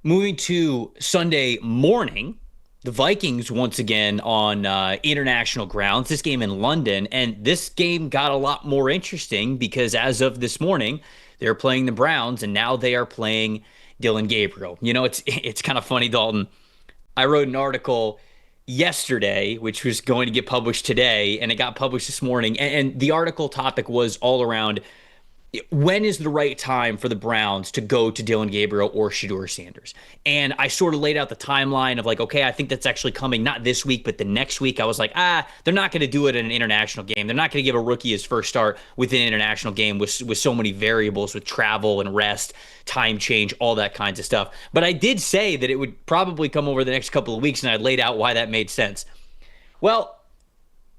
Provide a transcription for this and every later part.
moving to Sunday morning, the Vikings once again on international grounds. This game in London, and this game got a lot more interesting because as of this morning, they're playing the Browns, and now they are playing Dillon Gabriel. You know, it's kind of funny, Dalton. I wrote an article yesterday, which was going to get published today, and it got published this morning. And the article topic was all around when is the right time for the Browns to go to Dillon Gabriel or Shedeur Sanders? And I sort of laid out the timeline of like, okay, I think that's actually coming not this week, but the next week. I was like, they're not going to do it in an international game. They're not going to give a rookie his first start with an international game with so many variables with travel and rest, time change, all that kinds of stuff. But I did say that it would probably come over the next couple of weeks, and I laid out why that made sense. Well,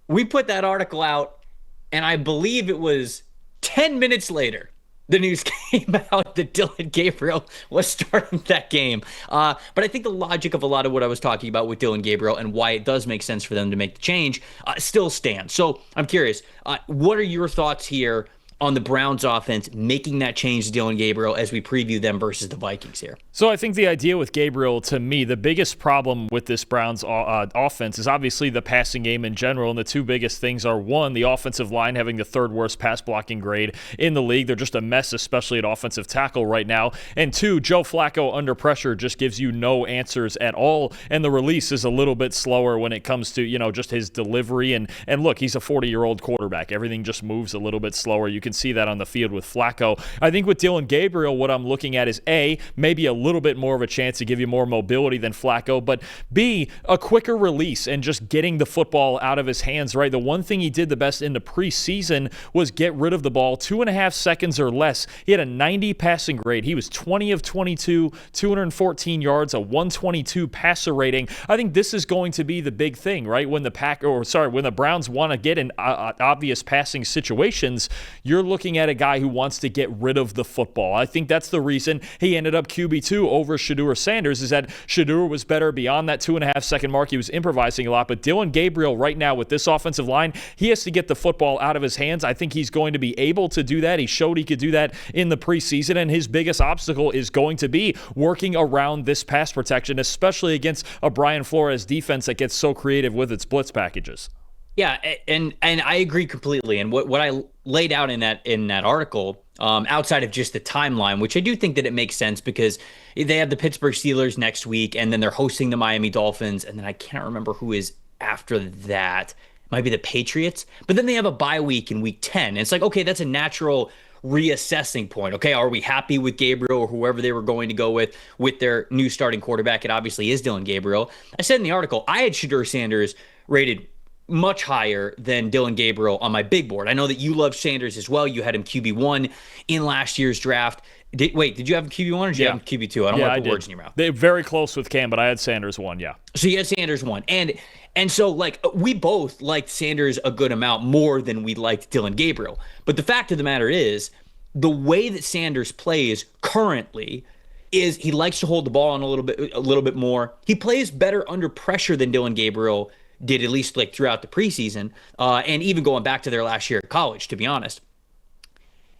we put that article out, and I believe it was 10 minutes later, the news came out that Dillon Gabriel was starting that game. But I think the logic of a lot of what I was talking about with Dillon Gabriel and why it does make sense for them to make the change still stands. So I'm curious, what are your thoughts here on the Browns offense making that change to Dillon Gabriel as we preview them versus the Vikings here? So I think the idea with Gabriel, to me, the biggest problem with this Browns offense is obviously the passing game in general, and the two biggest things are, one, the offensive line having the third worst pass blocking grade in the league. They're just a mess, especially at offensive tackle right now. And two, Joe Flacco under pressure just gives you no answers at all, and the release is a little bit slower when it comes to, just his delivery. And look, he's a 40-year-old quarterback. Everything just moves a little bit slower. You can see that on the field with Flacco. I think with Dillon Gabriel, what I'm looking at is A, maybe a little bit more of a chance to give you more mobility than Flacco, but B, a quicker release and just getting the football out of his hands, right? The one thing he did the best in the preseason was get rid of the ball 2.5 seconds or less. He had a 90 passing grade. He was 20 of 22, 214 yards, a 122 passer rating. I think this is going to be the big thing, right? When the Browns want to get in obvious passing situations, you're looking at a guy who wants to get rid of the football. I think that's the reason he ended up QB2 over Shedeur Sanders, is that Shedeur was better beyond that 2.5 second mark. He was improvising a lot, but Dillon Gabriel right now with this offensive line, he has to get the football out of his hands. I think he's going to be able to do that. He showed he could do that in the preseason, and his biggest obstacle is going to be working around this pass protection, especially against a Brian Flores defense that gets so creative with its blitz packages. Yeah, and I agree completely. And what I laid out in that article, outside of just the timeline, which I do think that it makes sense because they have the Pittsburgh Steelers next week, and then they're hosting the Miami Dolphins, and then I can't remember who is after that. It might be the Patriots, but then they have a bye week in week 10. And it's like, okay, that's a natural reassessing point. Okay, are we happy with Gabriel or whoever they were going to go with their new starting quarterback? It obviously is Dillon Gabriel. I said in the article, I had Shedeur Sanders rated much higher than Dillon Gabriel on my big board. I know that you love Sanders as well. You had him QB1 in last year's draft. Did you have him QB1 or did you have him QB2? I don't want to put words in your mouth. They're very close with Cam, but I had Sanders 1, yeah. So you had Sanders 1. And so, like, we both liked Sanders a good amount more than we liked Dillon Gabriel. But the fact of the matter is, the way that Sanders plays currently is he likes to hold the ball on a little bit more. He plays better under pressure than Dillon Gabriel did, at least like throughout the preseason, and even going back to their last year at college, to be honest.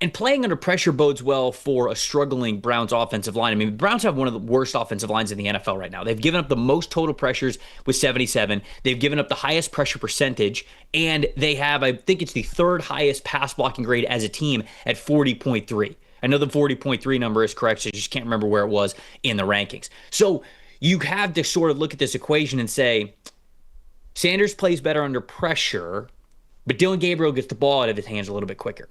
And playing under pressure bodes well for a struggling Browns offensive line. I mean, the Browns have one of the worst offensive lines in the NFL right now. They've given up the most total pressures with 77. They've given up the highest pressure percentage, and they have, I think it's the third highest pass blocking grade as a team at 40.3. I know the 40.3 number is correct, so I just can't remember where it was in the rankings. So you have to sort of look at this equation and say, Sanders plays better under pressure, but Dillon Gabriel gets the ball out of his hands a little bit quicker.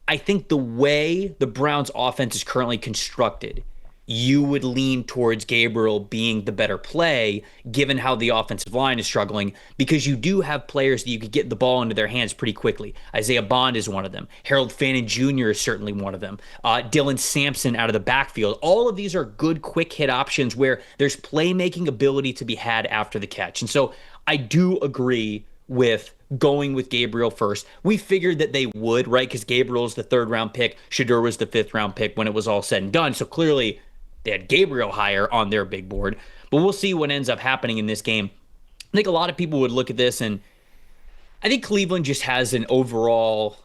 I think the way the Browns offense is currently constructed, you would lean towards Gabriel being the better play given how the offensive line is struggling, because you do have players that you could get the ball into their hands pretty quickly. Isaiah Bond is one of them. Harold Fannin Jr. is certainly one of them. Dylan Sampson out of the backfield. All of these are good quick hit options where there's playmaking ability to be had after the catch. And so I do agree with going with Gabriel first. We figured that they would, right? Because Gabriel is the 3rd round pick. Shedeur was the 5th round pick when it was all said and done. So clearly they had Gabriel higher on their big board. But we'll see what ends up happening in this game. I think a lot of people would look at this, and I think Cleveland just has an overall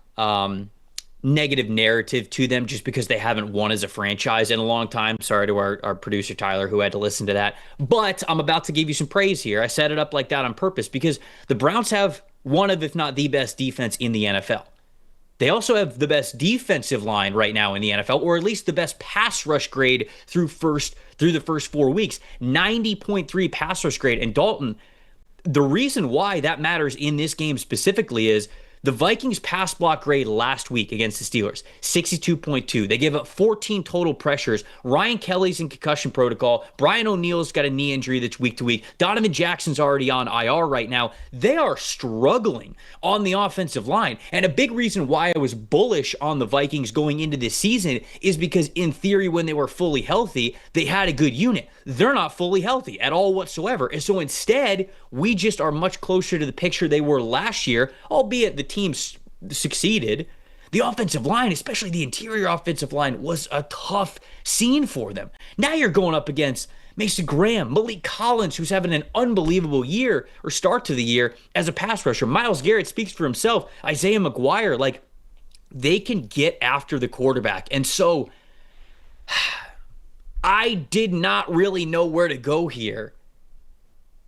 negative narrative to them just because they haven't won as a franchise in a long time. Sorry to our producer Tyler who had to listen to that. But I'm about to give you some praise here. I set it up like that on purpose because the Browns have one of, if not the best defense in the NFL. They also have the best defensive line right now in the NFL, or at least the best pass rush grade through the first 4 weeks. 90.3 pass rush grade. And Dalton, the reason why that matters in this game specifically is the Vikings pass block grade last week against the Steelers, 62.2. They gave up 14 total pressures. Ryan Kelly's in concussion protocol. Brian O'Neill's got a knee injury that's week to week. Donovan Jackson's already on IR right now. They are struggling on the offensive line. And a big reason why I was bullish on the Vikings going into this season is because in theory, when they were fully healthy, they had a good unit. They're not fully healthy at all whatsoever. And so instead, we just are much closer to the picture they were last year, albeit the team succeeded. The offensive line, especially the interior offensive line, was a tough scene for them. Now you're going up against Mason Graham, Malik Collins, who's having an unbelievable year or start to the year as a pass rusher. Myles Garrett speaks for himself. Isaiah McGuire, like they can get after the quarterback. And so I did not really know where to go here,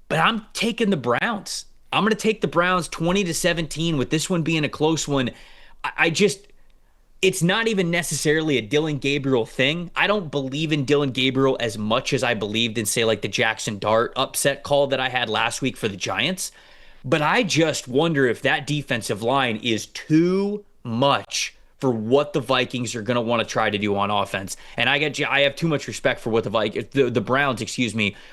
but I'm taking the Browns. I'm going to take the Browns 20-17 with this one being a close one. It's not even necessarily a Dillon Gabriel thing. I don't believe in Dillon Gabriel as much as I believed in, say, like the Jackson Dart upset call that I had last week for the Giants. But I just wonder if that defensive line is too much for what the Vikings are going to want to try to do on offense. And I have too much respect for what the Browns,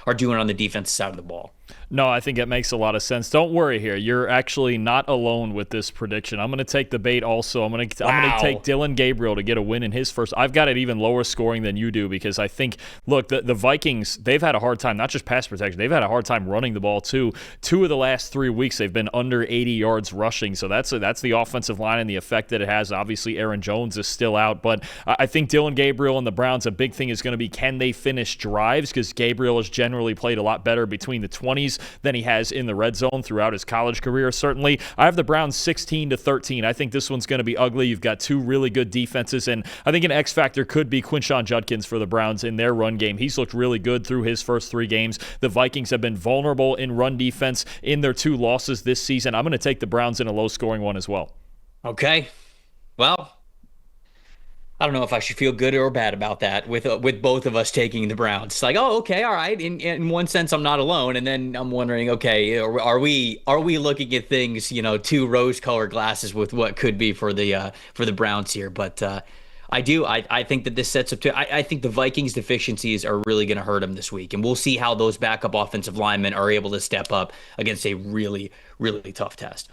are doing on the defensive side of the ball. No, I think it makes a lot of sense. Don't worry here. You're actually not alone with this prediction. I'm going to take the bait also. I'm going to take Dillon Gabriel to get a win in his first. I've got it even lower scoring than you do because I think, look, the Vikings, they've had a hard time, not just pass protection, they've had a hard time running the ball too. 2 of the last 3 weeks, they've been under 80 yards rushing. So that's the offensive line and the effect that it has. Obviously, Aaron Jones is still out, but I think Dillon Gabriel and the Browns, a big thing is going to be, can they finish drives? Because Gabriel has generally played a lot better between the 20s than he has in the red zone throughout his college career, certainly. I have the Browns 16-13. I think this one's going to be ugly. You've got 2 really good defenses, and I think an X factor could be Quinshon Judkins for the Browns in their run game. He's looked really good through his first 3 games. The Vikings have been vulnerable in run defense in their 2 losses this season. I'm going to take the Browns in a low-scoring one as well. Okay. Well, I don't know if I should feel good or bad about that with both of us taking the Browns. It's like, oh, okay, all right. In one sense, I'm not alone, and then I'm wondering, okay, are we looking at things, 2 rose-colored glasses with what could be for the Browns here? But I think that this sets up to. I think the Vikings' deficiencies are really going to hurt them this week, and we'll see how those backup offensive linemen are able to step up against a really, really tough test.